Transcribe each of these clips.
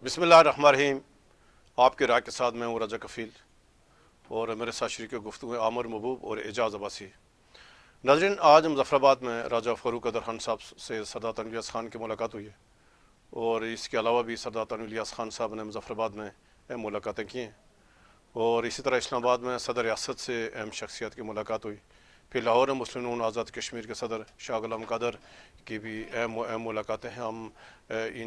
بسم اللہ الرحمن الرحیم. آپ کے رائے کے ساتھ میں ہوں رجا کفیل اور میرے ساتھ شریک گفتگو ہیں عامر محبوب اور اعجاز عباسی. ناظرین، آج مظفر آباد میں راجہ فاروق قدر خان صاحب سے سردار تنویر الیاس خان کی ملاقات ہوئی ہے، اور اس کے علاوہ بھی سردار تنویر الیاس خان صاحب نے مظفر آباد میں اہم ملاقاتیں کی ہیں، اور اسی طرح اسلام آباد میں صدر ریاست سے اہم شخصیات کی ملاقات ہوئی. پھر لاہور میں مسلم نون آزاد کشمیر کے صدر شاہ غلام قادر کی بھی اہم ملاقاتیں ہیں. ہم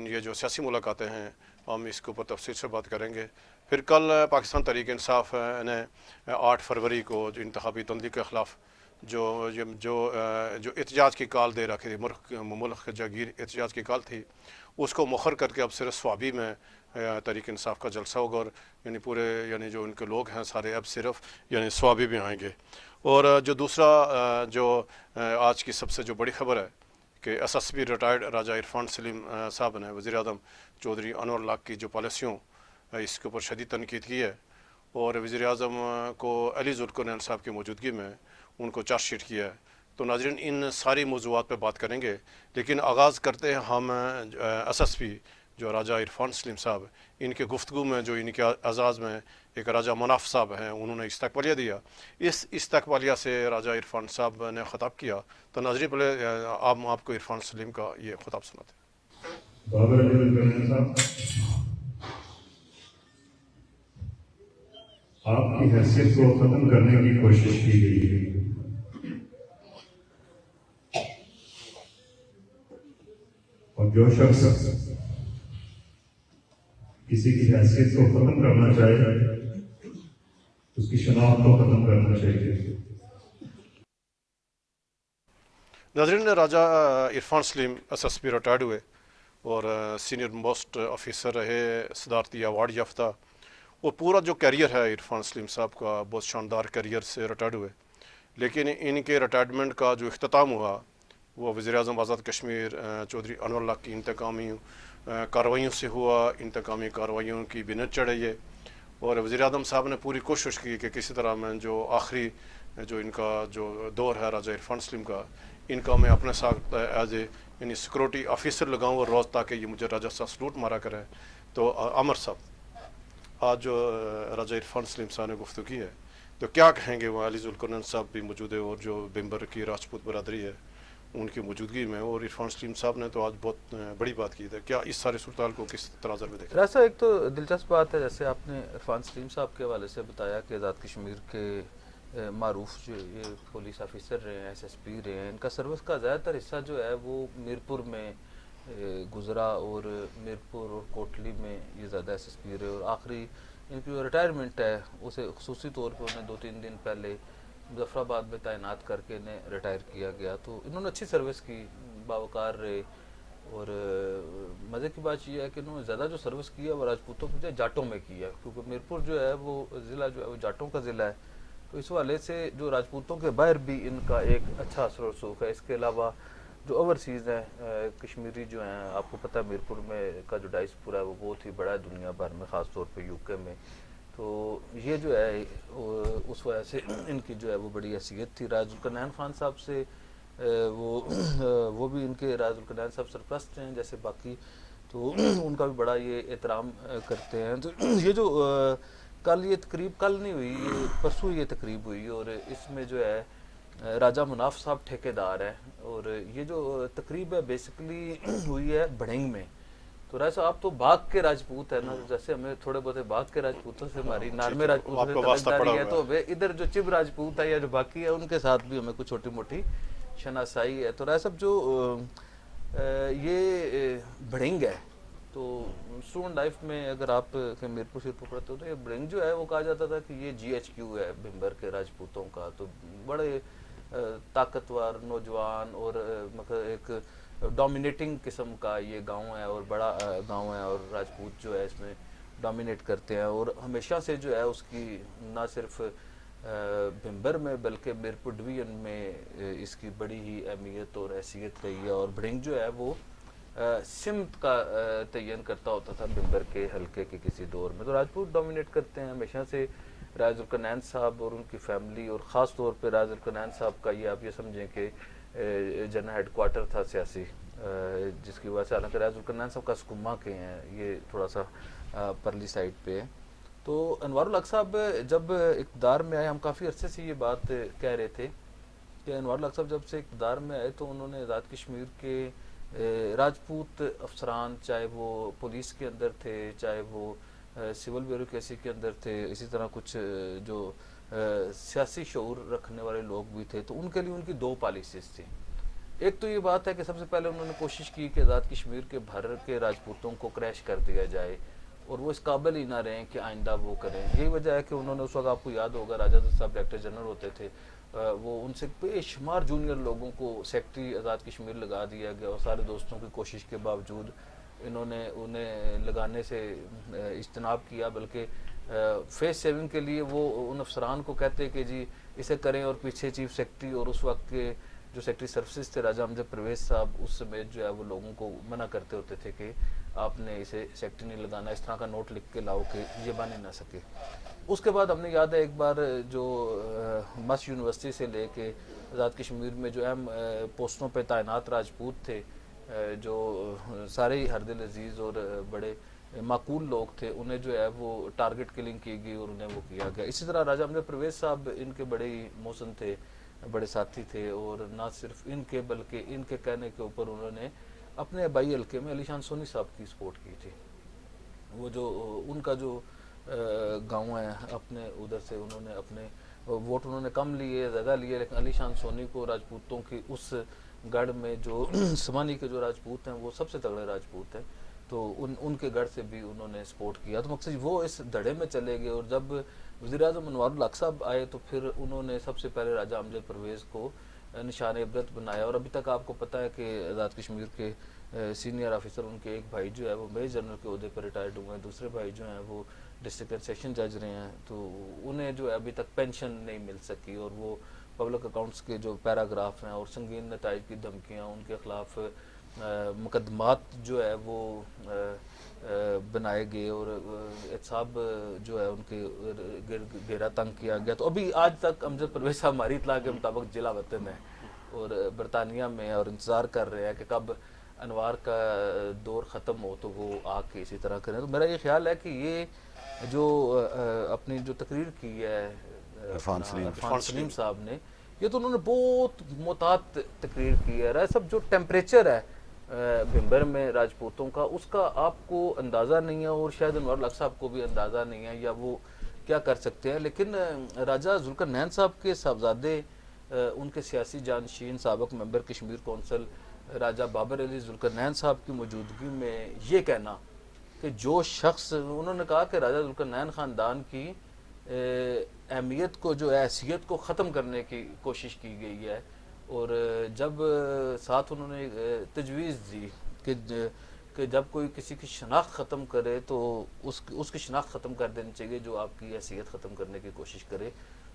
یہ جو سیاسی ملاقاتیں ہیں ہم اس کے اوپر تفصیل سے بات کریں گے. پھر کل پاکستان تحریک انصاف نے 8 فروری کو جو انتخابی تنظیم کے خلاف جو احتجاج کی کال دے رکھی تھی، ملک جاگیر احتجاج کی کال تھی، اس کو مؤخر کر کے اب صرف سوابی میں تحریک انصاف کا جلسہ ہوگا، اور پورے جو ان کے لوگ ہیں سارے اب صرف سوابی میں آئیں گے. اور جو دوسرا جو آج کی سب سے جو بڑی خبر ہے کہ ایس ایس پی ریٹائرڈ راجہ عرفان سلیم صاحب نے وزیر اعظم چودھری انور اللہ کی جو پالیسیوں اس کے اوپر شدید تنقید کی ہے، اور وزیر اعظم کو علی ذوالقرنین صاحب کی موجودگی میں ان کو چارج شیٹ کیا ہے. تو ناظرین، ان ساری موضوعات پہ بات کریں گے، لیکن آغاز کرتے ہیں ہم ایس ایس پی جو راجہ عرفان سلیم صاحب ان کے گفتگو میں جو ان کے اعزاز میں ایک راجہ مناف صاحب ہیں انہوں نے استقبالیہ دیا. اس استقبالیہ سے راجہ عرفان صاحب نے خطاب کیا. تو ناظرین، پہلے آپ کو عرفان سلیم کا یہ خطاب سناتے ہیں. بابر علی ذوالقرنین صاحب، آپ کی حیثیت کو ختم کرنے کی کوشش کی گئی ہے، اور جو شخص کسی کی حیثیت کو ختم کرنا چاہے اس کی شناخت کو ختم کرنا چاہیے. ناظرین، راجہ عرفان سلیم ایس ایس پی ریٹائرڈ ہوئے اور سینئر موسٹ آفیسر رہے، صدارتی ایوارڈ یافتہ، اور پورا جو کیریئر ہے عرفان سلیم صاحب کا بہت شاندار کیریئر سے ریٹائرڈ ہوئے. لیکن ان کے ریٹائرمنٹ کا جو اختتام ہوا وہ وزیر اعظم آزاد کشمیر چودھری انور اللہ کی انتقامی کارروائیوں سے ہوا. انتقامی کارروائیوں کی بنیاد چڑھائی ہے، اور وزیر اعظم صاحب نے پوری کوشش کی کہ کسی طرح میں جو آخری جو ان کا جو دور ہے راجہ عرفان سلیم کا، ان کا میں اپنے ساتھ ایز اے سیکورٹی آفیسر لگاؤں اور روز، تاکہ یہ مجھے راجہ صاحب سلوٹ مارا کرے. تو عمر صاحب، آج جو راجہ عرفان سلیم صاحب نے گفتگو کی ہے تو کیا کہیں گے؟ وہ علی ذوالقرنین صاحب بھی موجود ہے، اور جو بمبر کی راجپوت برادری ہے ان کی موجودگی میں، اور عرفان سلیم صاحب نے تو آج بہت بڑی بات کی ہے. کیا اس سارے صورتحال کو کس تناظر میں دیکھیں؟ ایسا ایک تو دلچسپ بات ہے، جیسے آپ نے عرفان سلیم صاحب کے حوالے سے بتایا کہ آزاد کشمیر کے معروف جو یہ پولیس آفیسر رہے ہیں، ایس ایس پی رہے ہیں، ان کا سروس کا زیادہ تر حصہ جو ہے وہ میرپور میں گزرا، اور میرپور اور کوٹلی میں یہ زیادہ ایس ایس پی رہے، اور آخری ان کی جو ریٹائرمنٹ ہے اسے خصوصی طور پہ انہیں 2-3 دن پہلے مظفر آباد میں تعینات کر کے انہیں ریٹائر کیا گیا. تو انہوں نے اچھی سروس کی، باوقار رہے، اور مزے کی بات یہ ہے کہ انہوں نے زیادہ جو سروس کی ہے وہ راجپوتوں کی جاٹوں میں کی ہے، کیونکہ میرپور جو ہے وہ ضلع جو ہے وہ جاٹوں کا ضلع ہے. تو اس حوالے سے جو راجپوتوں کے باہر بھی ان کا ایک اچھا اثر و رسوخ ہے. اس کے علاوہ جو اوورسیز ہیں کشمیری جو ہیں، آپ کو پتہ ہے میرپور میں کا جو ڈائسپورا ہے وہ بہت ہی بڑا ہے دنیا بھر میں، خاص طور پہ یو کے میں. تو یہ جو ہے اس وجہ سے ان کی جو ہے وہ بڑی حیثیت تھی. راج القرنین خان صاحب سے وہ بھی ان کے راج القرنین صاحب سرپرست ہیں جیسے باقی، تو ان کا بھی بڑا یہ احترام کرتے ہیں. تو یہ جو کل یہ تقریب کل نہیں ہوئی، یہ پرسوں یہ تقریب ہوئی، اور اس میں جو ہے راجہ مناف صاحب ٹھیکیدار ہیں. اور یہ جو تقریب ہے بیسیکلی ہوئی ہے بڑھنگ میں. تو راج صاحب، آپ تو باغ کے راجپوت ہے نا، جیسے ہمیں تھوڑے بہت باغ کے راجپوتوں سے ہماری ٹھیک نارمے ہے، راجپوتوں آپ سے کا واسطہ پڑا تعلقداری ہے، ہوا تو ہے. ادھر جو چب راجپوت ہے یا جو باقی ہے ان کے ساتھ بھی ہمیں کچھ چھوٹی موٹی شناسائی ہے. تو راج صاحب، جو یہ بڑھنگ ہے، تو اسٹوڈنٹ لائف میں اگر آپ میرپور شیرپور پڑھتے ہو تو یہ بڑھنگ جو ہے وہ کہا جاتا تھا کہ یہ جی ایچ کیو ہے بھمبر کے راجپوتوں کا. تو بڑے طاقتور نوجوان اور مطلب ایک ڈومینیٹنگ قسم کا یہ گاؤں ہے، اور بڑا گاؤں ہے، اور راجپوت جو ہے اس میں ڈومینیٹ کرتے ہیں. اور ہمیشہ سے جو ہے اس کی نہ صرف بھمبر میں بلکہ میرپور ڈویژن میں اس کی بڑی ہی اہمیت اور حیثیت رہی ہے. اور بڑھنگ جو ہے وہ سمت کا تعین کرتا ہوتا تھا بھمبر کے حلقے کے کسی دور میں. تو راجپوت ڈومینیٹ کرتے ہیں ہمیشہ سے. راج القرنین صاحب اور ان کی فیملی، اور خاص طور پہ راج القرنین صاحب کا یہ آپ یہ سمجھیں کہ جنرل ہیڈ کوارٹر تھا سیاسی جس کی وجہ سے حالانکہ ریاض القرنین صاحب کا سکما کے ہیں، یہ تھوڑا سا پرلی سائڈ پہ ہے. تو انوار الحق صاحب جب اقتدار میں آئے، ہم کافی عرصے سے یہ بات کہہ رہے تھے کہ انوار الحق صاحب جب سے اقتدار میں آئے تو انہوں نے آزاد کشمیر کے راجپوت افسران، چاہے وہ پولیس کے اندر تھے، چاہے وہ سول بیوروکریسی کے اندر تھے، اسی طرح کچھ جو سیاسی شعور رکھنے والے لوگ بھی تھے، تو ان کے لیے ان کی دو پالیسیز تھیں. ایک تو یہ بات ہے کہ سب سے پہلے انہوں نے کوشش کی کہ آزاد کشمیر کے بھر کے راجپوتوں کو کریش کر دیا جائے اور وہ اس قابل ہی نہ رہیں کہ آئندہ وہ کریں. یہی وجہ ہے کہ انہوں نے اس وقت، آپ کو یاد ہوگا، راجہ صاحب ڈائریکٹر جنرل ہوتے تھے، وہ ان سے بے شمار جونیئر لوگوں کو سیکٹری آزاد کشمیر لگا دیا گیا اور سارے دوستوں کی کوشش کے باوجود انہوں نے انہیں لگانے سے اجتناب کیا، بلکہ فیس سیونگ کے لیے وہ ان افسران کو کہتے کہ جی اسے کریں، اور پیچھے چیف سیکرٹری اور اس وقت کے جو سیکرٹری سروسز تھے راجہ امجد پرویز صاحب، اس سمیت جو ہے وہ لوگوں کو منع کرتے ہوتے تھے کہ آپ نے اسے سیکرٹری نہیں لگانا، اس طرح کا نوٹ لکھ کے لاؤ کہ یہ بن ہی نہ سکے. اس کے بعد ہم نے یاد ہے ایک بار جو مس یونیورسٹی سے لے کے آزاد کشمیر میں جو اہم پوسٹوں پہ تعینات راجپوت تھے، جو سارے ہی ہردل عزیز اور بڑے معقول لوگ تھے، انہیں جو ہے وہ ٹارگٹ کلنگ کی گئی اور انہیں وہ کیا گیا. اسی طرح راجہ امجد پرویز صاحب ان کے بڑے ہی محسن تھے، بڑے ساتھی تھے، اور نہ صرف ان کے بلکہ ان کے کہنے کے اوپر انہوں نے اپنے آبائی حلقے میں علی شان سونی صاحب کی سپورٹ کی تھی. وہ جو ان کا جو گاؤں ہے، اپنے ادھر سے انہوں نے اپنے ووٹ انہوں نے کم لیے، زیادہ لیے، لیکن علی شان سونی کو راجپوتوں کی اس گڑھ میں جو سمانی کے جو راجپوت ہیں وہ سب سے تگڑے راجپوت ہیں، تو ان کے گڑھ سے بھی انہوں نے سپورٹ کیا. تو مقصد وہ اس دھڑے میں چلے گئے، اور جب وزیر اعظم انوار الحق صاحب آئے تو پھر انہوں نے سب سے پہلے راجہ امجد پرویز کو نشان عبرت بنایا. اور ابھی تک آپ کو پتہ ہے کہ آزاد کشمیر کے سینئر آفیسر، ان کے ایک بھائی جو ہے وہ میجر جنرل کے عہدے پر ریٹائرڈ ہوئے ہیں، دوسرے بھائی جو ہیں وہ ڈسٹرکٹ اینڈ سیشن جج رہے ہیں، تو انہیں جو ہے ابھی تک پینشن نہیں مل سکی، اور وہ پبلک اکاؤنٹس کے جو پیراگراف ہیں اور سنگین نتائج کی دھمکیاں، ان کے خلاف مقدمات جو ہے وہ بنائے گئے اور احتساب جو ہے ان کے گھیرا تنگ کیا گیا. تو ابھی آج تک امجد پرویز صاحب ہماری اطلاع کے مطابق جلا وطن ہے اور برطانیہ میں، اور انتظار کر رہے ہیں کہ کب انوار کا دور ختم ہو تو وہ آ کے اسی طرح کریں. تو میرا یہ خیال ہے کہ یہ جو اپنی جو تقریر کی ہے عرفان سلیم صاحب نے، یہ تو انہوں نے بہت محتاط تقریر کی ہے. رائے صاحب، جو ٹیمپریچر ہے بھمبر میں راجپوتوں کا، اس کا آپ کو اندازہ نہیں ہے، اور شاید انوار الحق صاحب کو بھی اندازہ نہیں ہے یا وہ کیا کر سکتے ہیں. لیکن راجہ ذوالقرنین صاحب کے صاحبزادے، ان کے سیاسی جانشین سابق ممبر کشمیر کونسل راجہ بابر علی ذوالقرنین صاحب کی موجودگی میں یہ کہنا کہ جو شخص، انہوں نے کہا کہ راجہ ذوالقرنین خاندان کی اہمیت کو، جو حیثیت کو ختم کرنے کی کوشش کی گئی ہے، اور جب ساتھ انہوں نے تجویز دی کہ جب کوئی کسی کی شناخت ختم کرے تو اس کی شناخت ختم کر دینی چاہیے جو آپ کی حیثیت ختم کرنے کی کوشش کرے.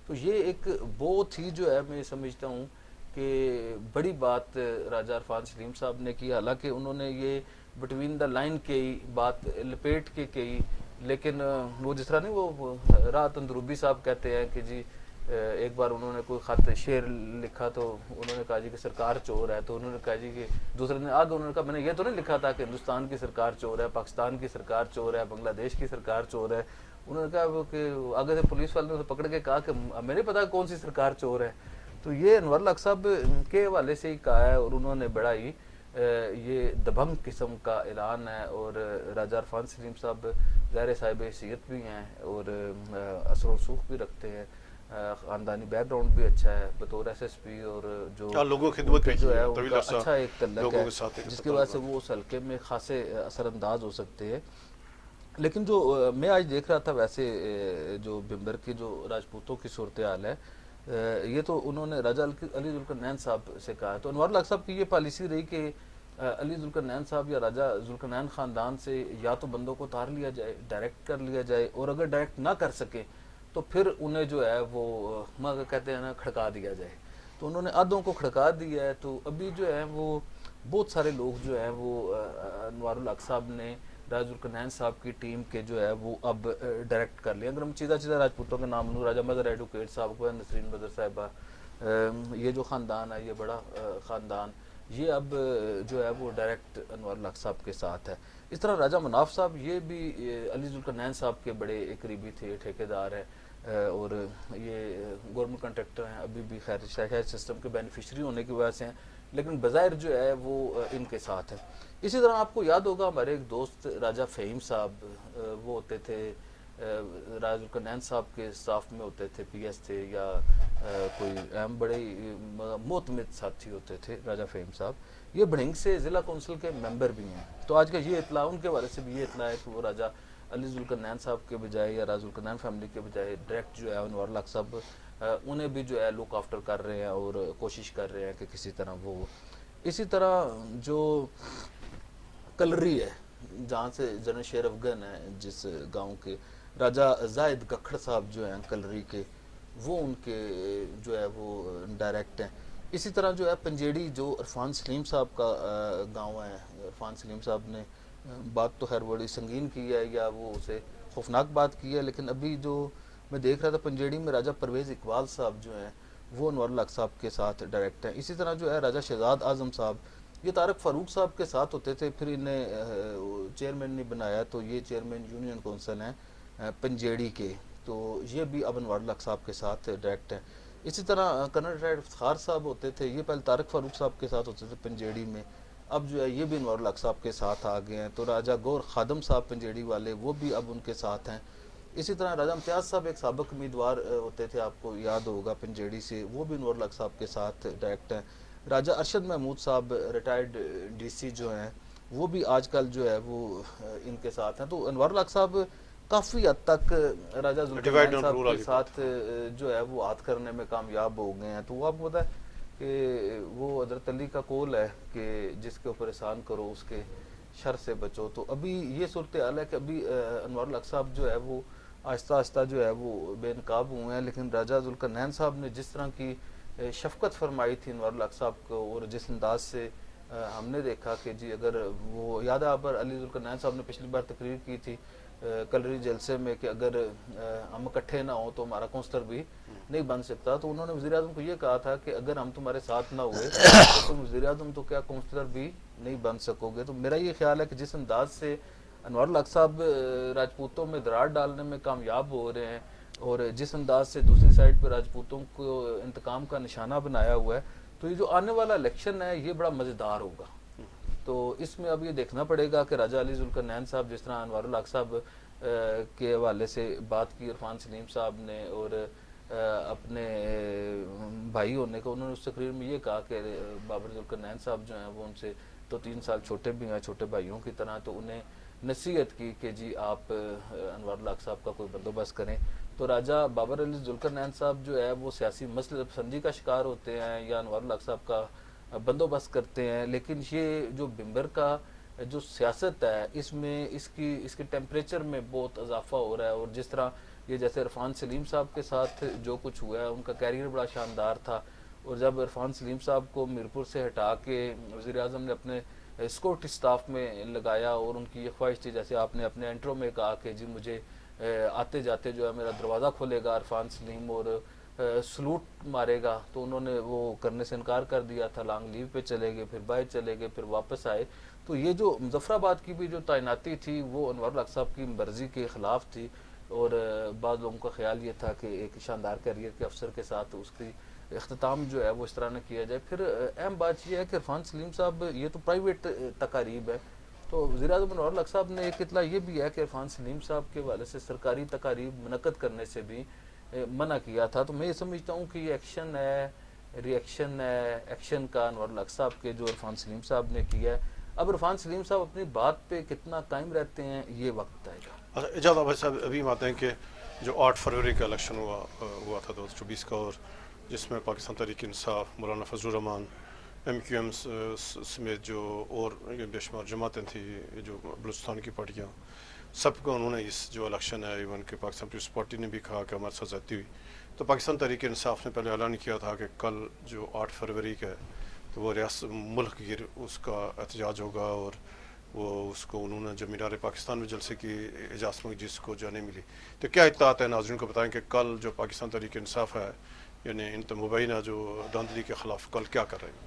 تو یہ ایک بہت ہی جو ہے میں سمجھتا ہوں کہ بڑی بات راجہ عرفان سلیم صاحب نے کی. حالانکہ انہوں نے یہ بٹوین دا لائن کی بات لپیٹ کے کی، لیکن وہ جس طرح نہیں وہ راحت اندروبی صاحب کہتے ہیں کہ جی ایک بار انہوں نے کوئی خط شعر لکھا تو انہوں نے کہا جی کہ سرکار چور ہے، تو انہوں نے کہا جی کہ دوسرے دن آگے انہوں نے کہا میں نے یہ تو نہیں لکھا تھا کہ ہندوستان کی سرکار چور ہے، پاکستان کی سرکار چور ہے، بنگلہ دیش کی سرکار چور ہے. انہوں نے کہا کہ آگے سے پولیس والوں نے پکڑ کے کہا کہ ہمیں نہیں پتا کون سی سرکار چور ہے. تو یہ انوار الحق صاحب کے حوالے سے ہی کہا ہے، اور انہوں نے بڑا ہی یہ دبنگ قسم کا اعلان ہے. اور راجہ عرفان سلیم صاحب ظاہر صاحب حیثیت بھی ہیں اور اثر و رسوخ بھی رکھتے ہیں، خاندانی بیک گراؤنڈ بھی اچھا ہے بطور ایس ایس پی، اور جو لوگوں کی خدمت جو ہے ان کا اچھا ایک تعلق ہے جس کی وجہ سے وہ اس حلقے میں خاصے اثر انداز ہو سکتے ہیں. لیکن جو میں آج دیکھ رہا تھا، ویسے جو بھمبر کی جو راجپوتوں کی صورتحال ہے، یہ تو انہوں نے راجہ علی ذوالقرنین صاحب سے کہا ہے. تو انوار الحق صاحب کی یہ پالیسی رہی کہ علی ذوالقرنین صاحب یا راجہ ذوالقرنین خاندان سے یا تو بندوں کو اتار لیا جائے، ڈائریکٹ کر لیا جائے، اور اگر ڈائریکٹ نہ کر سکے تو پھر انہیں جو ہے وہ کہتے ہیں نا کھڑکا دیا جائے. تو انہوں نے آدھوں کو کھڑکا دیا ہے. تو ابھی جو ہے وہ بہت سارے لوگ جو ہیں وہ انوار الحق صاحب نے راجہ ذوالقرنین صاحب کی ٹیم کے جو ہے وہ اب ڈائریکٹ کر لیا. اگر ہم چیزہ راجپوتوں کے نام لوں، راجہ مدر ایڈوکیٹ صاحب کو، نسرین بدر صاحبہ، یہ جو خاندان ہے یہ بڑا خاندان، یہ اب جو ہے وہ ڈائریکٹ انوار الحق صاحب کے ساتھ ہے. اس طرح راجہ مناف صاحب یہ بھی علی ذوالقرنین صاحب کے بڑے قریبی تھے, ٹھیکیدار ہیں, اور یہ گورنمنٹ کنٹریکٹر ہیں, ابھی بھی خیر شہر سسٹم کے بینیفیشری ہونے کی وجہ سے ہیں, لیکن بظاہر جو ہے وہ ان کے ساتھ ہے. اسی طرح آپ کو یاد ہوگا ہمارے ایک دوست راجہ فہیم صاحب, وہ ہوتے تھے راجہ ذوالقرنین صاحب کے سٹاف میں ہوتے تھے, پی ایس تھے یا کوئی اہم بڑے معتمد ساتھی ہوتے تھے راجہ فہیم صاحب. یہ بڑھنگ سے ضلع کونسل کے ممبر بھی ہیں. تو آج کا یہ اطلاع ان کے حوالے سے بھی یہ اطلاع ہے کہ وہ راجہ علی ذوالقرنین صاحب کے بجائے یا راجہ ذوالقرنین فیملی کے بجائے ڈائریکٹ جو ہے انوار الحق صاحب انہیں بھی جو ہے لک آفٹر کر رہے ہیں اور کوشش کر رہے ہیں کہ کسی طرح وہ. اسی طرح جو کلری ہے جہاں سے جنرل شیر افغان ہے, جس گاؤں کے راجہ زاہد گکھڑ صاحب جو ہیں کلری کے, وہ ان کے جو ہے وہ ڈائریکٹ ہیں. اسی طرح جو ہے پنجیڑی جو عرفان سلیم صاحب کا گاؤں ہے, عرفان سلیم صاحب نے بات تو خیر بڑی سنگین کی ہے یا وہ اسے خوفناک بات کی ہے, لیکن ابھی جو میں دیکھ رہا تھا پنجیڑی میں راجہ پرویز اقبال صاحب جو ہیں وہ انوار الحق صاحب کے ساتھ ڈائریکٹ ہیں. اسی طرح جو ہے راجہ شہزاد اعظم صاحب, یہ طارق فاروق صاحب کے ساتھ ہوتے تھے, پھر انہیں چیئرمین نہیں بنایا تو یہ چیئرمین یونین کونسل ہیں پنجیڑی کے, تو یہ بھی اب انوار الحق صاحب کے ساتھ ڈائریکٹ ہیں. اسی طرح کرنل ریٹائرڈ افتخار صاحب ہوتے تھے, یہ پہلے طارق فاروق صاحب کے ساتھ ہوتے تھے پنجیڑی میں, اب جو ہے یہ بھی انوار الحق صاحب کے ساتھ آ گئے ہیں. تو راجہ گور خادم صاحب پنجیڑی والے, وہ بھی اب ان کے ساتھ ہیں. اسی طرح راجہ امتیاز صاحب ایک سابق امیدوار ہوتے تھے, آپ کو یاد ہوگا پنجیڑی سے, وہ بھی انوار الحق صاحب کے ساتھ ڈائریکٹ ہیں. راجہ ارشد محمود صاحب ریٹائرڈ ڈی سی جو ہیں, وہ بھی آج کل جو ہے وہ ان کے ساتھ ہیں. تو انوار الحق صاحب کافی حد تک راجہ ذوالقرنین صاحب کے ساتھ جو ہے وہ ہاتھ کرنے میں کامیاب ہو گئے ہیں. تو وہ آپ کو پتہ ہے کہ وہ حضرت علی کا قول ہے کہ جس کے اوپر احسان کرو اس کے شر سے بچو. تو ابھی یہ صورتحال ہے کہ ابھی انوار الحق صاحب جو ہے وہ آہستہ آہستہ جو ہے وہ بے نقاب ہوئے ہیں, لیکن راجہ ذوالقرنین صاحب نے جس طرح کی شفقت فرمائی تھی انوار الحق صاحب کو, اور جس انداز سے ہم نے دیکھا کہ جی اگر وہ یاد ہے آپ پر علی ذوالقرنین صاحب نے پچھلی بار تقریر کی تھی کلری جلسے میں کہ اگر ہم اکٹھے نہ ہوں تو ہمارا کونسلر بھی نہیں بن سکتا. تو انہوں نے وزیر اعظم کو یہ کہا تھا کہ اگر ہم تمہارے ساتھ نہ ہوئے تو تم وزیر اعظم تو کیا کونسلر بھی نہیں بن سکو گے. تو میرا یہ خیال ہے کہ جس انداز سے انوار الحق صاحب راجپوتوں میں دراڑ ڈالنے میں کامیاب ہو رہے ہیں, اور جس انداز سے دوسری سائڈ پہ راجپوتوں کو انتقام کا نشانہ بنایا ہوا ہے, تو یہ جو آنے والا الیکشن ہے یہ بڑا مزیدار ہوگا. تو اس میں اب یہ دیکھنا پڑے گا کہ راجہ علی ذوالقرنین صاحب جس طرح انوار الحق صاحب کے حوالے سے بات کی عرفان سلیم صاحب نے, اور اپنے بھائی ہونے کا انہوں نے اس تقریر میں یہ کہا کہ بابر ذوالقرنین صاحب جو ہیں وہ ان سے 2-3 سال چھوٹے بھی ہیں, چھوٹے بھائیوں کی طرح, تو انہیں نصیحت کی کہ جی آپ انوار الحق صاحب کا کوئی بندوبست کریں. تو راجہ بابر علی ذوالقرنین صاحب جو ہے وہ سیاسی مسئلہ پسندی کا شکار ہوتے ہیں یا انوار الحق صاحب کا بندوبست کرتے ہیں, لیکن یہ جو بمبر کا جو سیاست ہے اس میں اس کے ٹیمپریچر میں بہت اضافہ ہو رہا ہے. اور جس طرح یہ جیسے عرفان سلیم صاحب کے ساتھ جو کچھ ہوا ہے, ان کا کیریئر بڑا شاندار تھا, اور جب عرفان سلیم صاحب کو میرپور سے ہٹا کے وزیر اعظم نے اپنے سیکورٹی سٹاف میں لگایا, اور ان کی یہ خواہش تھی جیسے آپ نے اپنے انٹرو میں کہا کہ جی مجھے آتے جاتے جو ہے میرا دروازہ کھولے گا عرفان سلیم اور سلوٹ مارے گا, تو انہوں نے وہ کرنے سے انکار کر دیا تھا, لانگ لیو پہ چلے گئے, پھر باہر چلے گئے, پھر واپس آئے. تو یہ جو مظفر آباد کی بھی جو تعیناتی تھی وہ انوار الحق صاحب کی مرضی کے خلاف تھی, اور بعض لوگوں کا خیال یہ تھا کہ ایک شاندار کیریئر کے افسر کے ساتھ اس کی اختتام جو ہے وہ اس طرح نہ کیا جائے. پھر اہم بات یہ ہے کہ عرفان سلیم صاحب یہ تو پرائیویٹ تقاریب ہے, تو وزیر اعظم انوار الحق صاحب نے ایک اطلاع یہ بھی ہے کہ عرفان سلیم صاحب کے حوالے سے سرکاری تقاریب منعقد کرنے سے بھی منع کیا تھا. تو میں یہ سمجھتا ہوں کہ یہ ایکشن ہے, ریئیکشن ہے ایکشن کا انوار الحق صاحب کے جو عرفان سلیم صاحب نے کیا ہے. اب عرفان سلیم صاحب اپنی بات پہ کتنا قائم رہتے ہیں یہ وقت بتائے گا. اچھا اجازت بھائی صاحب, ابھی ہم آتے ہیں کہ جو 8 فروری کا الیکشن ہوا تھا 2024 کا, اور جس میں پاکستان تحریک انصاف, مولانا فضل الرحمان, ایم کیو ایم سمیت جو اور بے شمار جماعتیں تھیں جو بلوچستان کی پارٹیاں, سب کو انہوں نے اس جو الیکشن ہے, ایون کہ پاکستان پیپلز پارٹی نے بھی کہا کہ ہمارے ساتھ زیادتی ہوئی. تو پاکستان تحریک انصاف نے پہلے اعلان کیا تھا کہ کل جو 8 فروری کا ہے تو وہ ریاست ملک گیر اس کا احتجاج ہوگا, اور وہ اس کو انہوں نے جب مینار پاکستان میں جلسے کی اجازت مانگی جس کو جانے ملی. تو کیا اطلاعات ہیں ناظرین کو بتائیں کہ کل جو پاکستان تحریک انصاف ہے یعنی ان مبینہ جو دھاندلی کے خلاف کل کیا کر رہے ہیں؟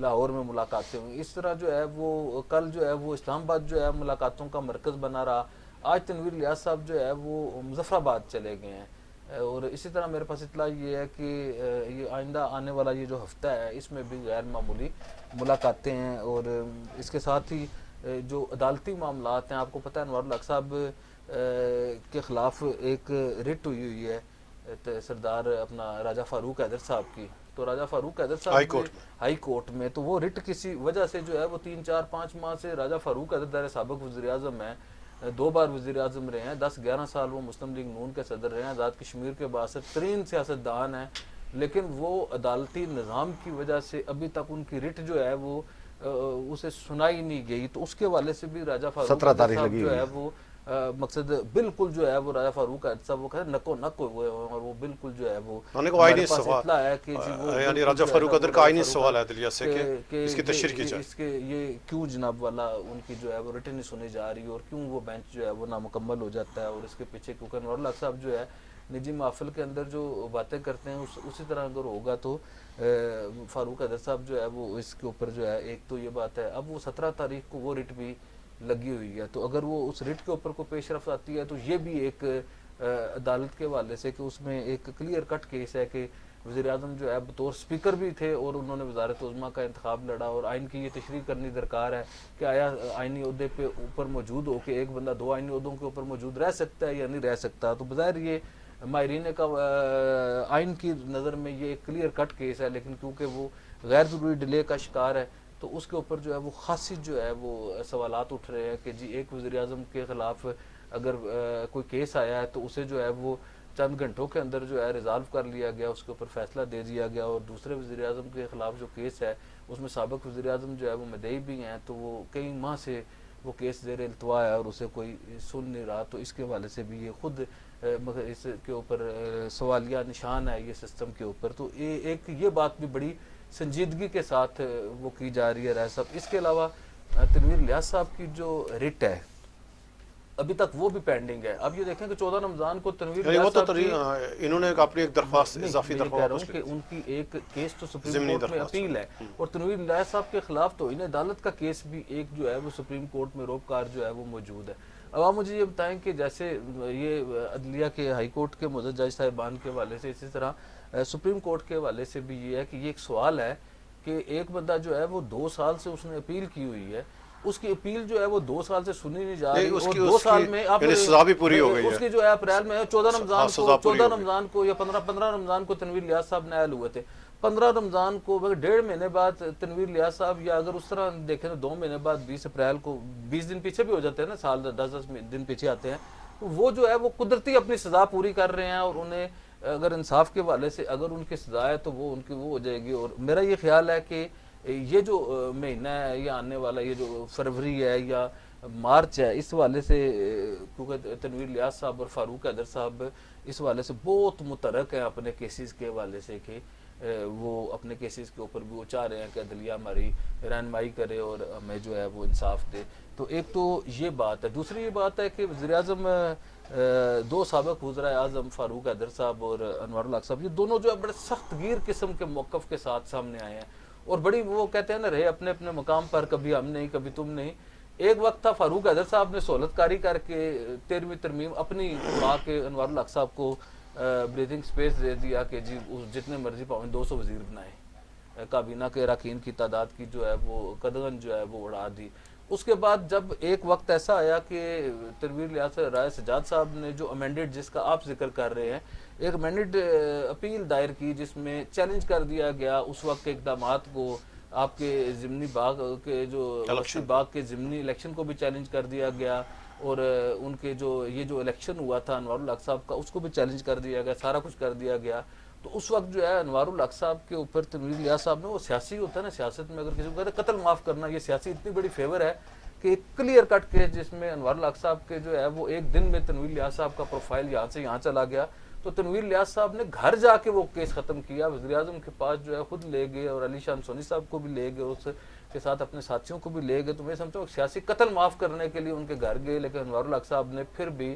لاہور میں ملاقاتیں ہوئیں. اس طرح جو ہے وہ کل جو ہے وہ اسلام آباد جو ہے ملاقاتوں کا مرکز بنا رہا. آج تنویر الیاس صاحب جو ہے وہ مظفر آباد چلے گئے ہیں. اور اسی طرح میرے پاس اطلاع یہ ہے کہ یہ آئندہ آنے والا یہ جو ہفتہ ہے اس میں بھی غیر معمولی ملاقاتیں ہیں. اور اس کے ساتھ ہی جو عدالتی معاملات ہیں, آپ کو پتہ ہے انوار الحق صاحب کے خلاف ایک رٹ ہوئی ہے سردار اپنا راجہ فاروق حیدر صاحب کی. تو راجہ فاروق حیدر صاحب ہائی کورٹ میں, تو وہ رٹ کسی وجہ سے جو ہے وہ 3-4-5 ماہ سے راجہ فاروق حیدر دار سابق وزیر اعظم ہیں, 2 بار وزیر اعظم رہے ہیں, 10-11 سال وہ مسلم لیگ نون کے صدر رہے ہیں, آزاد کشمیر کے بااثر ترین سیاستدان ہیں, لیکن وہ عدالتی نظام کی وجہ سے ابھی تک ان کی رٹ جو ہے وہ اسے سنائی نہیں گئی. تو اس کے حوالے سے بھی راجہ فاروق 17 تاریخ صاحب لگی جو ہے وہ مقصد بالکل جو ہے وہ راجہ فاروق صاحب وہ کہتے نکو نکو ہوئے, اور وہ بالکل جو ہے وہ آئینی سوال ہے کہ یعنی راجہ فاروق قدر کا آئینی سوال ہے دلیہ سے کہ اس کی تشریح کی جائے, اس کے یہ کیوں جناب والا ان کی جو ہے وہ ریٹن نہیں سنی جا رہی, اور کیوں وہ بینچ جو ہے وہ نامکمل ہو جاتا ہے. اور اس کے پیچھے کیونکہ انوار الحق صاحب جو ہے نجی محفل کے اندر جو باتیں کرتے ہیں اسی طرح اگر ہوگا تو فاروق حیدر صاحب جو ہے وہ اس کے اوپر جو ہے, ایک تو یہ بات ہے اب وہ 17 تاریخ کو وہ رٹ بھی لگی ہوئی ہے, تو اگر وہ اس رٹ کے اوپر کو پیش رفت آتی ہے تو یہ بھی ایک عدالت کے حوالے سے کہ اس میں ایک کلیئر کٹ کیس ہے کہ وزیر اعظم جو ہے بطور اسپیکر بھی تھے اور انہوں نے وزارت عظمیٰ کا انتخاب لڑا, اور آئین کی یہ تشریح کرنی درکار ہے کہ آیا آئینی عہدے پہ اوپر موجود ہو کے ایک بندہ 2 آئینی عہدوں کے اوپر موجود رہ سکتا ہے یا نہیں رہ سکتا. تو بظاہر یہ ماہرین کا آئین کی نظر میں یہ ایک کلیئر کٹ کیس ہے, لیکن کیونکہ وہ غیر ضروری ڈیلے کا شکار ہے تو اس کے اوپر جو ہے وہ خاصی جو ہے وہ سوالات اٹھ رہے ہیں کہ جی ایک وزیر اعظم کے خلاف اگر کوئی کیس آیا ہے تو اسے جو ہے وہ چند گھنٹوں کے اندر جو ہے ریزالو کر لیا گیا, اس کے اوپر فیصلہ دے دیا گیا, اور دوسرے وزیر اعظم کے خلاف جو کیس ہے اس میں سابق وزیر اعظم جو ہے وہ مدعی بھی ہیں, تو وہ کئی ماہ سے وہ کیس زیر التوا ہے اور اسے کوئی سن نہیں رہا. تو اس کے حوالے سے بھی یہ خود اس کے اوپر سوالیہ نشان ہے یہ سسٹم کے اوپر. تو ایک یہ بات بھی بڑی سنجیدگی کے ساتھ وہ کی جا رہی ہے رائے صاحب. اس کے علاوہ تنویر الیاس صاحب کی جو رٹ ہے ابھی تک وہ بھی پینڈنگ ہے. اب یہ دیکھیں کہ 14 رمضان کو تنویر الیاس صاحب کی انہوں نے اپنی ایک درخواست اضافی درخواست کہ ان کی ایک کیس تو سپریم کورٹ میں اپیل ہے, اور تنویر الیاس صاحب کے خلاف توہین عدالت کا کیس بھی ایک جو ہے وہ سپریم کورٹ میں روپکار جو ہے وہ موجود ہے. اب آپ مجھے یہ بتائیں کہ جیسے یہ عدلیہ کے ہائی کورٹ کے معزز جج صاحبان کے حوالے سے, اسی طرح سپریم کورٹ کے حوالے سے بھی یہ ہے کہ یہ ایک سوال ہے کہ ایک بندہ جو ہے وہ 2 سال سے اس نے اپیل کی ہوئی ہے, اس کی اپیل جو ہے وہ 2 سال سے سنی نہیں جا رہی, اور 2 سال میں اب سزا بھی پوری ہو گئی ہے. اس کی جو ہے اپریل میں 14 رمضان کو یا 15 رمضان کو تنویر الیاس صاحب نائل ہوئے تھے. 15 رمضان کو 1.5 مہینے بعد تنویر الیاس صاحب, یا اگر اس طرح دیکھیں تو 2 مہینے بعد 20 اپریل کو 20 دن پیچھے بھی ہو جاتے ہیں نا, سال 10 دن پیچھے آتے ہیں, تو وہ جو ہے وہ قدرتی اپنی سزا پوری کر رہے ہیں, اور انہیں اگر انصاف کے حوالے سے اگر ان کی سزا ہے تو وہ ان کی وہ ہو جائے گی. اور میرا یہ خیال ہے کہ یہ جو مہینہ ہے یا آنے والا یہ جو فروری ہے یا مارچ ہے, اس حوالے سے کیونکہ تنویر الیاس صاحب اور فاروق حیدر صاحب اس حوالے سے بہت متحرک ہیں اپنے کیسز کے حوالے سے کہ وہ اپنے کیسز کے اوپر بھی وہ چاہ رہے ہیں کہ عدلیہ ہماری رہنمائی کرے اور ہمیں جو ہے وہ انصاف دے. تو ایک تو یہ بات ہے. دوسری یہ بات ہے کہ وزیر اعظم 2 سابق وزرائے اعظم فاروق حیدر صاحب اور انوار الحق صاحب یہ دونوں جو ہے بڑے سخت گیر قسم کے موقف کے ساتھ سامنے آئے ہیں, اور بڑی وہ کہتے ہیں نا رہے اپنے اپنے مقام پر, کبھی ہم نہیں کبھی تم نہیں. ایک وقت تھا فاروق حیدر صاحب نے سہولت کاری کر کے 13ویں ترمیم اپنی اڑا کے انوار الحق صاحب کو بریتھنگ سپیس دے دیا کہ جی جتنے مرضی پاؤں 200 وزیر بنائے, کابینہ کے اراکین کی تعداد کی جو ہے وہ قدغن جو ہے وہ اڑا دی. اس کے بعد جب ایک وقت ایسا آیا کہ تنویر الیاس رائے سجاد صاحب نے جو امینڈڈ جس کا آپ ذکر کر رہے ہیں, ایک امینڈڈ اپیل دائر کی جس میں چیلنج کر دیا گیا اس وقت کے اقدامات کو, آپ کے ضمنی باغ کے جو وقتی باغ کے ضمنی الیکشن کو بھی چیلنج کر دیا گیا, اور ان کے جو یہ جو الیکشن ہوا تھا انوار الحق صاحب کا اس کو بھی چیلنج کر دیا گیا, سارا کچھ کر دیا گیا. تو اس وقت جو ہے انوار الحق صاحب کے اوپر تنویر الیاس صاحب نے, وہ سیاسی ہوتا ہے نا, سیاست میں اگر کسی کو کہتے ہیں قتل معاف کرنا, یہ سیاسی اتنی بڑی فیور ہے کہ ایک کلیئر کٹ کیس جس میں انوار الحق صاحب کے جو ہے وہ ایک دن میں تنویر الیاس صاحب کا پروفائل یہاں سے یہاں چلا گیا. تو تنویر الیاس صاحب نے گھر جا کے وہ کیس ختم کیا, وزیر اعظم کے پاس جو ہے خود لے گئے, اور علی شان سونی صاحب کو بھی لے گئے, اس کے ساتھ اپنے ساتھیوں کو بھی لے گئے. تو میں سمجھتا ہوں سیاسی قتل معاف کرنے کے لیے ان کے گھر گئے, لیکن انوار الحق صاحب نے پھر بھی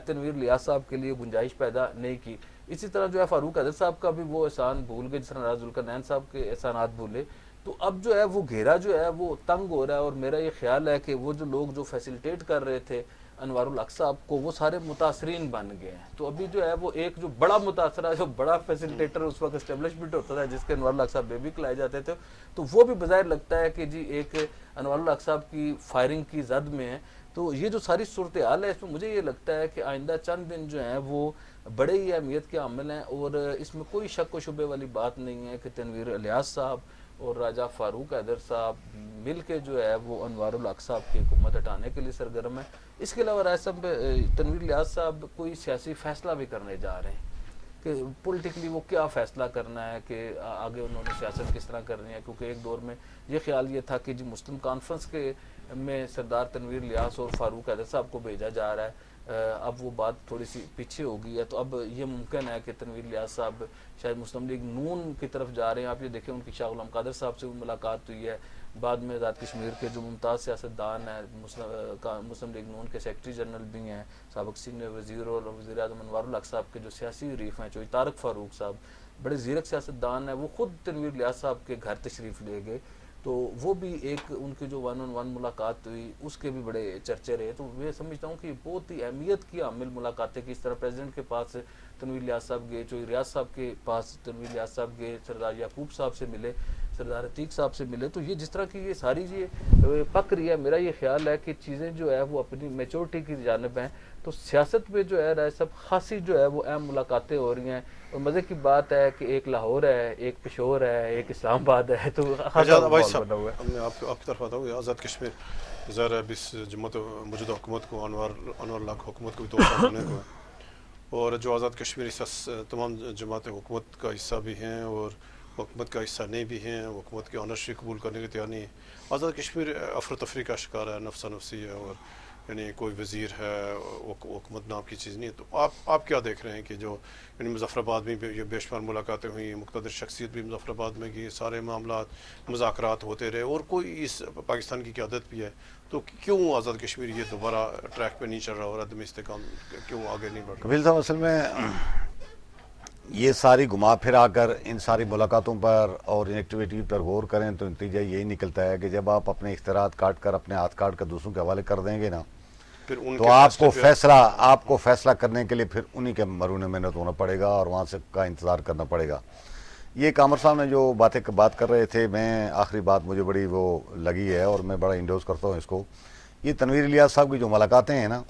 تنویر الیاس صاحب کے لیے گنجائش پیدا نہیں کی. اسی طرح جو ہے فاروق حیدر صاحب کا بھی وہ احسان بھول گئے جس طرح راز ذوالقرنین صاحب کے احسانات بھولے. تو اب جو ہے وہ گھیرا جو ہے وہ تنگ ہو رہا ہے، اور میرا یہ خیال ہے کہ وہ جو لوگ جو فیسیلیٹیٹ کر رہے تھے انوار الحق صاحب کو، وہ سارے متاثرین بن گئے ہیں. تو ابھی جو ہے وہ ایک جو بڑا متاثرہ، جو بڑا فیسیلیٹیٹر اس وقت اسٹیبلشمنٹ ہوتا تھا جس کے انوار الحق صاحب بیبی کھلائے جاتے تھے، تو وہ بھی بظاہر لگتا ہے کہ جی ایک انوار الحق صاحب کی فائرنگ کی زد میں ہے. تو یہ جو ساری صورتحال ہے اس میں مجھے یہ لگتا ہے کہ آئندہ چند دن جو ہیں وہ بڑے ہی اہمیت کے حامل ہیں، اور اس میں کوئی شک و شبے والی بات نہیں ہے کہ تنویر الیاس صاحب اور راجہ فاروق حیدر صاحب مل کے جو ہے وہ انوار الحق صاحب کی حکومت ہٹانے کے لیے سرگرم ہے. اس کے علاوہ راجہ صاحب تنویر الیاس صاحب کوئی سیاسی فیصلہ بھی کرنے جا رہے ہیں کہ پولیٹیکلی وہ کیا فیصلہ کرنا ہے کہ آگے انہوں نے سیاست کس طرح کرنی ہے. کیونکہ ایک دور میں یہ خیال یہ تھا کہ جی مسلم کانفرنس کے میں سردار تنویر الیاس اور فاروق حیدر صاحب کو بھیجا جا رہا ہے. اب وہ بات تھوڑی سی پیچھے ہو گئی ہے، تو اب یہ ممکن ہے کہ تنویر الیاس صاحب شاید مسلم لیگ نون کی طرف جا رہے ہیں. آپ یہ دیکھیں ان کی شاہ غلام قادر صاحب سے ملاقات ہوئی ہے، بعد میں آزاد کشمیر کے جو ممتاز سیاستدان ہیں مسلم لیگ نون کے سیکرٹری جنرل بھی ہیں، سابق سینئر وزیر اور وزیر اعظم انوار الحق صاحب کے جو سیاسی حریف ہیں چوہی طارق فاروق صاحب، بڑے زیرک سیاستدان ہیں، وہ خود تنویر الیاس صاحب کے گھر تشریف لے گئے. تو وہ بھی ایک ان کی جو 1-on-1 ملاقات ہوئی اس کے بھی بڑے چرچے رہے. تو میں سمجھتا ہوں کہ بہت ہی اہمیت کی حامل ملاقاتیں کی. اس طرح پریزیڈنٹ کے پاس تنویر الیاس صاحب گئے، چوہی ریاض صاحب کے پاس تنویر الیاس صاحب گئے، سردار یعقوب صاحب سے ملے، سردار عتیق صاحب سے ملے. تو یہ جس طرح کی یہ ساری یہ پک رہی ہے، میرا یہ خیال ہے کہ چیزیں جو ہے وہ اپنی میچورٹی کی جانب ہیں. تو سیاست میں جو ہے رائے صاحب خاصی جو ہے وہ اہم ملاقاتیں ہو رہی ہیں. اور مزے کی بات ہے کہ ایک لاہور ہے، ایک پشور ہے، ایک اسلام آباد ہے. تو بھائی صاحب میں آپ کی طرف آتا ہوں. آزاد کشمیر ظاہر ہے اس جماعت موجودہ حکومت کو انوار الحق حکومت کو بھی 2 سال ہونے کو ہے، اور جو آزاد کشمیر حصہ تمام جماعتیں حکومت کا حصہ بھی ہیں اور حکومت کا حصہ نہیں بھی ہیں، حکومت کی آنرشپ قبول کرنے کی تیار نہیں ہے. آزاد کشمیر افرتفری کا شکار ہے، نفسا نفسی ہے، اور یعنی کوئی وزیر ہے، حکومت نام کی چیز نہیں ہے. تو آپ کیا دیکھ رہے ہیں کہ جو یعنی مظفر آباد میں یہ بے شمار ملاقاتیں ہوئیں، مقتدر شخصیت بھی مظفر آباد میں کی، سارے معاملات مذاکرات ہوتے رہے، اور کوئی اس پاکستان کی قیادت بھی ہے، تو کیوں آزاد کشمیر یہ دوبارہ ٹریک پہ نہیں چل رہا اور عدم استحکام کیوں آگے نہیں بڑھ رہا؟ کفیل صاحب اصل میں یہ ساری گھما پھرا کر ان ساری ملاقاتوں پر اور ان ایکٹیویٹی پر غور کریں تو نتیجہ یہی نکلتا ہے کہ جب آپ اپنے اختیارات کاٹ کر اپنے ہاتھ کاٹ کر دوسروں کے حوالے کر دیں گے نا، تو آپ کو فیصلہ کرنے کے لیے پھر انہی کے مرہون محنت ہونا پڑے گا اور وہاں سے کا انتظار کرنا پڑے گا. یہ کامر صاحب نے جو بات کر رہے تھے، میں آخری بات مجھے بڑی وہ لگی ہے اور میں بڑا انڈوز کرتا ہوں اس کو. یہ تنویر الیاس صاحب کی جو ملاقاتیں ہیں نا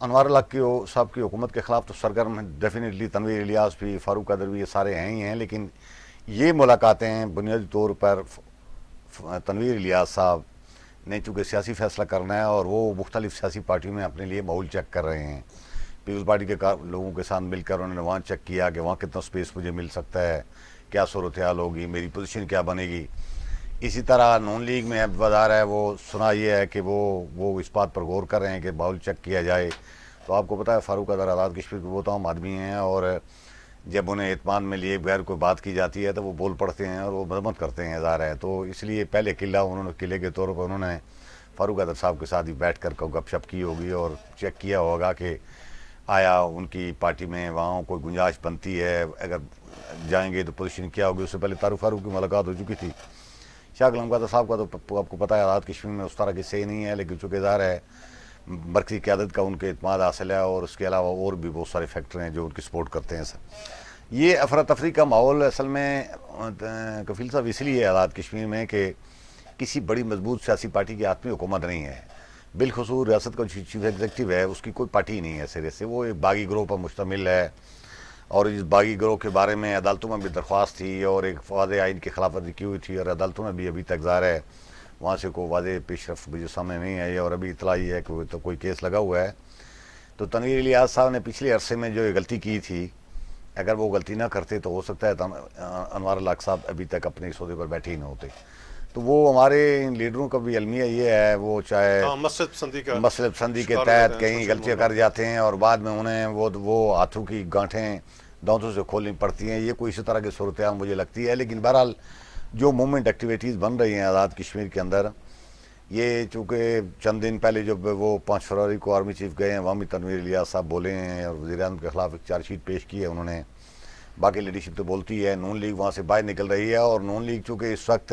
انوار الحق صاحب کی حکومت کے خلاف، تو سرگرم ڈیفینیٹلی تنویر الیاس بھی، فاروق حیدر بھی، یہ سارے ہیں ہی ہیں. لیکن یہ ملاقاتیں بنیادی طور پر تنویر الیاس صاحب نے چونکہ سیاسی فیصلہ کرنا ہے اور وہ مختلف سیاسی پارٹیوں میں اپنے لیے ماحول چیک کر رہے ہیں. پیپلز پارٹی کے لوگوں کے ساتھ مل کر انہوں نے وہاں چیک کیا کہ وہاں کتنا سپیس مجھے مل سکتا ہے، کیا صورتحال ہوگی، میری پوزیشن کیا بنے گی. اسی طرح نون لیگ میں اب وزار ہے، وہ سنا یہ ہے کہ وہ اس بات پر غور کر رہے ہیں کہ ماحول چیک کیا جائے. تو آپ کو پتہ ہے فاروق حیدر آزاد کشمیر کے وہ تمام آدمی ہیں، اور جب انہیں اعتماد میں لیے بغیر کوئی بات کی جاتی ہے تو وہ بول پڑتے ہیں اور وہ مذمت کرتے ہیں، ظاہر ہے. تو اس لیے پہلے قلعے کے طور پر انہوں نے فاروق حیدر صاحب کے ساتھ ہی بیٹھ کر گپ شپ کی ہوگی اور چیک کیا ہوگا کہ آیا ان کی پارٹی میں وہاں کوئی گنجائش بنتی ہے، اگر جائیں گے تو پوزیشن کیا ہوگی. اس سے پہلے طارق فاروق کی ملاقات ہو چکی تھی. شاہ غلام قادر صاحب کا تو آپ کو پتہ ہے آزاد کشمیر میں اس طرح کی صحیح نہیں ہے، لیکن چونکہ ظاہر ہے مرکزی قیادت کا ان کے اعتماد حاصل ہے، اور اس کے علاوہ اور بھی بہت سارے فیکٹر ہیں جو ان کی سپورٹ کرتے ہیں. یہ افراتفری کا ماحول اصل میں کفیل صاحب اس لیے ہے آزاد کشمیر میں کہ کسی بڑی مضبوط سیاسی پارٹی کی ہاتھ میں حکومت نہیں ہے. بالخصوص ریاست کا چیف ایگزیکٹو ہے، اس کی کوئی پارٹی نہیں ہے سرے سے، وہ ایک باغی گروہ پر مشتمل ہے. اور اس باغی گروہ کے بارے میں عدالتوں میں بھی درخواست تھی اور ایک واضح آئین کی خلاف ورزی کی ہوئی تھی، اور عدالتوں میں بھی ابھی تک ظاہر ہے وہاں سے کوئی واضح پیش رفت مجھے سامنے نہیں آئی، اور ابھی اطلاع یہ ہے کہ تو کوئی کیس لگا ہوا ہے. تو تنویر الیاس صاحب نے پچھلے عرصے میں جو یہ غلطی کی تھی، اگر وہ غلطی نہ کرتے تو ہو سکتا ہے انوار الحق صاحب ابھی تک اپنے اس عہدے پر بیٹھے ہی نہ ہوتے. تو وہ ہمارے ان لیڈروں کا بھی المیہ یہ ہے، وہ چاہے مسئلہ پسندی کے تحت کہیں غلطیاں کر جاتے ہیں اور بعد میں انہیں وہ ہاتھوں کی گانٹھیں دانتوں سے کھولنی پڑتی ہیں. یہ کوئی اسی طرح کی صورتحال مجھے لگتی ہے. لیکن بہرحال جو موومنٹ ایکٹیویٹیز بن رہی ہیں آزاد کشمیر کے اندر، یہ چونکہ چند دن پہلے جب وہ 5 فروری کو آرمی چیف گئے ہیں، وہاں بھی تنویر الیاس صاحب بولے ہیں اور وزیر اعظم کے خلاف ایک چارج شیٹ پیش کی ہے انہوں نے. باقی لیڈرشپ تو بولتی ہے. نون لیگ وہاں سے باہر نکل رہی ہے، اور نون لیگ چونکہ اس وقت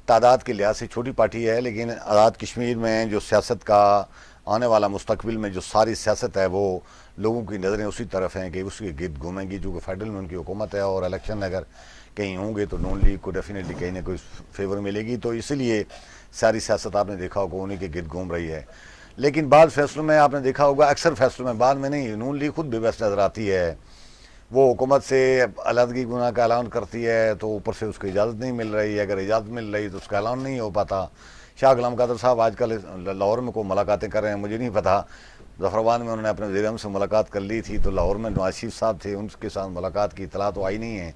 تعداد کے لحاظ سے چھوٹی پارٹی ہے، لیکن آزاد کشمیر میں جو سیاست کا آنے والا مستقبل میں جو ساری سیاست ہے وہ لوگوں کی نظریں اسی طرف ہیں کہ اس کے گرد گھومیں گی، جو کہ فیڈرل میں ان کی حکومت ہے اور الیکشن اگر کہیں ہوں گے تو نون لیگ کو ڈیفینیٹلی کہیں نہ کوئی فیور ملے گی، تو اسی لیے ساری سیاست آپ نے دیکھا ہوگا انہیں کے گرد گھوم رہی ہے۔ لیکن بعض فیصلوں میں آپ نے دیکھا ہوگا، اکثر فیصلوں میں، بعد میں نہیں، نون لیگ خود بے بس نظر آتی ہے، وہ حکومت سے علیحدگی گناہ کا اعلان کرتی ہے تو اوپر سے اس کو اجازت نہیں مل رہی، اگر اجازت مل رہی تو اس کا اعلان نہیں ہو پاتا۔ شاہ غلام قادر صاحب آج کل لاہور میں کو ملاقاتیں کر رہے ہیں، مجھے نہیں پتا، ظفر آباد میں انہوں نے اپنے وزیر اعظم سے ملاقات کر لی تھی، تو لاہور میں نواز شریف صاحب تھے، ان کے ساتھ ملاقات کی اطلاع تو آئی نہیں ہے۔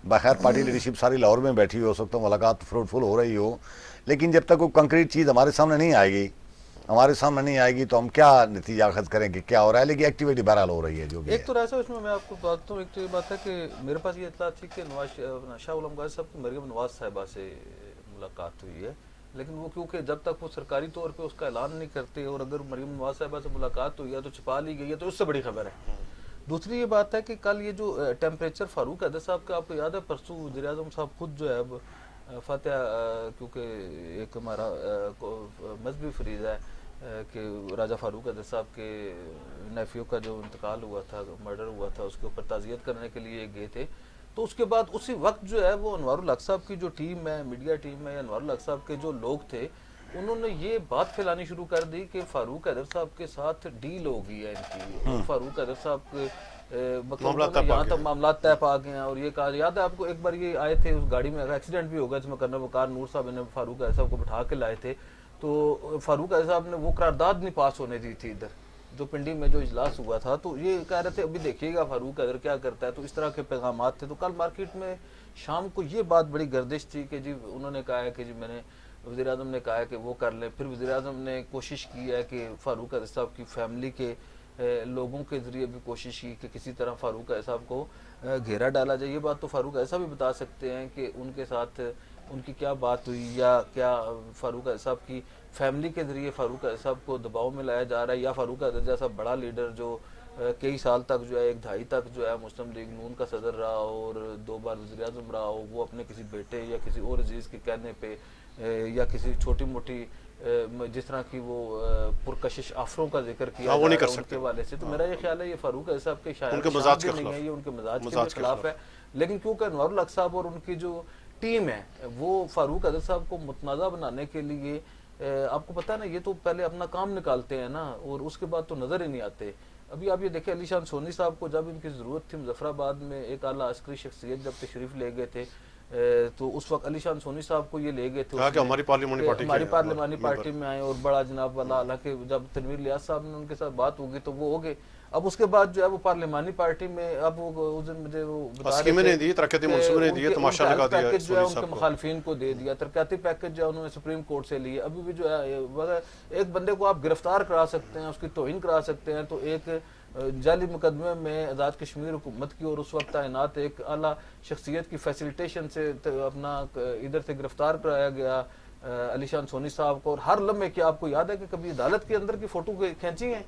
بخیر پارٹی لیڈرشپ ساری لاہور میں بیٹھی ہو سکتا ہے ملاقات فروٹفل ہو رہی ہو، لیکن جب تک کوئی کنکریٹ چیز ہمارے سامنے نہیں آئے گی تو ہم کیا نتیجہ اخذ کریں کہ کیا ہو رہا ہے، لیکن ایکٹیویٹی بہرحال ہو رہی ہے جو بھی ہے۔ ایک تو ایسا اس میں آپ کو بات تو ایک تو یہ بات ہے کہ میرے پاس یہ اطلاع تھی کہ شاہ غلام قادر صاحب کی مریم نواز صاحبہ سے ملاقات ہوئی ہے، لیکن وہ کیونکہ جب تک وہ سرکاری طور پہ اس کا اعلان نہیں کرتے، اور اگر مریم نواز صاحبہ سے ملاقات ہوئی ہے تو چھپا لی گئی ہے، تو اس سے بڑی خبر ہے۔ دوسری یہ بات ہے کہ کل یہ جو ٹیمپریچر فاروق حیدر صاحب کا آپ کو یاد ہے، پرسوں وزیر اعظم صاحب خود جو ہے اب فاتح، کیونکہ ایک ہمارا مذہبی فریضہ ہے کہ راجہ فاروق حیدر صاحب کے نیفیو کا جو انتقال ہوا تھا، مرڈر ہوا تھا، اس کے اوپر تعزیت کرنے کے لیے گئے تھے، تو اس کے بعد اسی وقت جو ہے وہ انوار الحق صاحب کی جو ٹیم ہے، میڈیا ٹیم ہے، انوار الحق صاحب کے جو لوگ تھے، انہوں نے یہ بات پھیلانی شروع کر دی کہ فاروق حیدر صاحب کے ساتھ ڈیل ہو گئی ہے ان کی، فاروق حیدر صاحب کے یہاں تک معاملات طے پا گئے ہیں، اور یہ کہا یاد ہے آپ کو ایک بار یہ آئے تھے اس گاڑی میں ایکسیڈنٹ بھی ہو گیا جس میں کرنل وقار نور صاحب نے فاروق حیدر صاحب کو بٹھا کے لائے تھے، تو فاروق حیدر صاحب نے وہ قرارداد نہیں پاس ہونے دی تھی ادھر جو پنڈی میں جو اجلاس ہوا تھا، تو یہ کہہ رہے تھے ابھی دیکھیے گا فاروق حیدر کیا کرتا ہے، تو اس طرح کے پیغامات تھے۔ تو کل مارکیٹ میں شام کو یہ بات بڑی گردش تھی کہ جی انہوں نے کہا ہے کہ جی میں نے وزیر اعظم نے کہا ہے کہ وہ کر لیں، پھر وزیر اعظم نے کوشش کی ہے کہ فاروق حیدر صاحب کی فیملی کے لوگوں کے ذریعے بھی کوشش کی کہ کسی طرح فاروق حیدر صاحب کو گھیرا ڈالا جائے۔ یہ بات تو فاروق حیدر صاحب بھی بتا سکتے ہیں کہ ان کے ساتھ ان کی کیا بات ہوئی، یا کیا فاروق حیدر صاحب کی فیملی کے ذریعے فاروق حیدر صاحب کو دباؤ میں لایا جا رہا ہے، یا فاروق حیدر جیسا بڑا لیڈر جو کئی سال تک جو ہے، ایک دہائی تک جو ہے مسلم لیگ نون کا صدر رہا اور 2 بار وزیر اعظم رہا ہو، وہ اپنے کسی بیٹے یا کسی اور عزیز کے کہنے پہ یا کسی چھوٹی موٹی جس طرح کی وہ پرکشش آفروں کا ذکر کیا وہ نہیں کر ان سکتے کے حوالے سے، تو میرا یہ خیال ہے یہ فاروق حیدر صاحب کے ان کے مزاج کے نہیں ہے، یہ ان کے مزاج کے خلاف ہے، لیکن کیونکہ انوار الحق صاحب اور ان کی جو ٹیم ہے وہ فاروق حیدر صاحب کو متنازع بنانے کے لیے، آپ کو پتہ ہے نا، یہ تو پہلے اپنا کام نکالتے ہیں نا، اور اس کے بعد تو نظر ہی نہیں آتے۔ ابھی آپ یہ دیکھیں علی شان سونی صاحب کو جب ان کی ضرورت تھی مظفر آباد میں، ایک اعلیٰ عسکری شخصیت جب تشریف لے گئے تھے، تو اس وقت علی شان سونی صاحب کو یہ لے گئے تھے کہ ہماری پارلیمانی پارٹی میں آئے، اور بڑا جناب والا، حالانکہ جب تنویر الیاس صاحب نے ان کے ساتھ بات ہوگی تو وہ ہو گئے۔ اب اس کے بعد جو ہے وہ پارلیمانی پارٹی میں، اب وہ اس دن مجھے وہ بتا رہے تھے ترقیاتی منصوبے نے دیے، تماشا لگا دیا پیکج جو ہے ان کے مخالفین کو دے دیا، ترقیاتی پیکج جو ہے انہوں نے سپریم کورٹ سے لیے۔ ابھی بھی جو ہے ایک بندے کو آپ گرفتار کرا سکتے ہیں، اس کی توہین کرا سکتے ہیں، تو ایک جعلی مقدمے میں آزاد کشمیر حکومت کی اور اس وقت تعینات ایک اعلیٰ شخصیت کی فیسیلیٹیشن سے اپنا ادھر سے گرفتار کرایا گیا علی شان سونی صاحب کو، اور ہر لمحے کی آپ کو یاد ہے کہ کبھی عدالت کے اندر کی فوٹو کھینچی ہیں،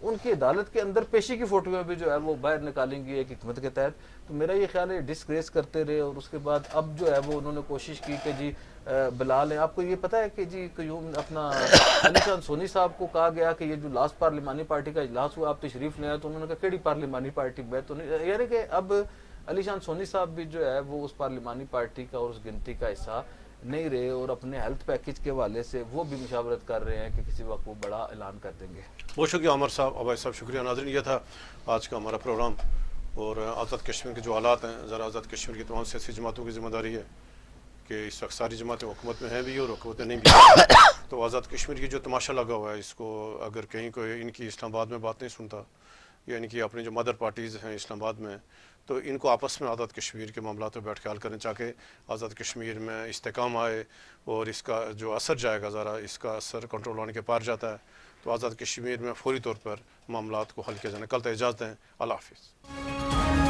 ان کی عدالت کے اندر پیشی کی فوٹویں بھی جو ہے وہ باہر نکالیں گی ایک حکمت کے تحت۔ تو میرا یہ خیال ہے ڈسگریس کرتے رہے، اور اس کے بعد اب جو ہے وہ انہوں نے کوشش کی کہ جی بلا لیں۔ آپ کو یہ پتہ ہے کہ جی قیوم اپنا علی شان سونی صاحب کو کہا گیا کہ یہ جو لاسٹ پارلیمانی پارٹی کا اجلاس ہوا آپ تشریف لے آئے، تو انہوں نے کہا کیڑی پارلیمانی پارٹی میں تو نہیں، یعنی کہ اب علی شان سونی صاحب بھی جو ہے وہ اس پارلیمانی پارٹی کا اور اس گنتی کا حصہ نہیں رہے، اور اپنے ہیلتھ پیکج کے حوالے سے وہ بھی مشاورت کر رہے ہیں کہ کسی وقت وہ بڑا اعلان کر دیں گے۔ بہت شکریہ عمر صاحب، عباس صاحب، شکریہ۔ ناظرین، یہ تھا آج کا ہمارا پروگرام، اور آزاد کشمیر کے جو حالات ہیں، ذرا آزاد کشمیر کی تمام سیاسی جماعتوں کی ذمہ داری ہے کہ اس وقت ساری جماعتیں حکومت میں ہیں بھی اور حکومتیں نہیں بھی، تو آزاد کشمیر کی جو تماشا لگا ہوا ہے، اس کو اگر کہیں کوئی ان کی اسلام آباد میں بات نہیں سنتا، یا ان کی اپنی جو مدر پارٹیز ہیں اسلام آباد میں، تو ان کو آپس میں آزاد کشمیر کے معاملات پہ بیٹھ کے حل کرنے چاہے، آزاد کشمیر میں استحکام آئے اور اس کا جو اثر جائے گا، ذرا اس کا اثر کنٹرول ہونے کے پار جاتا ہے، تو آزاد کشمیر میں فوری طور پر معاملات کو حل کیا جانا۔ کل تک اجازت دیں، اللہ حافظ۔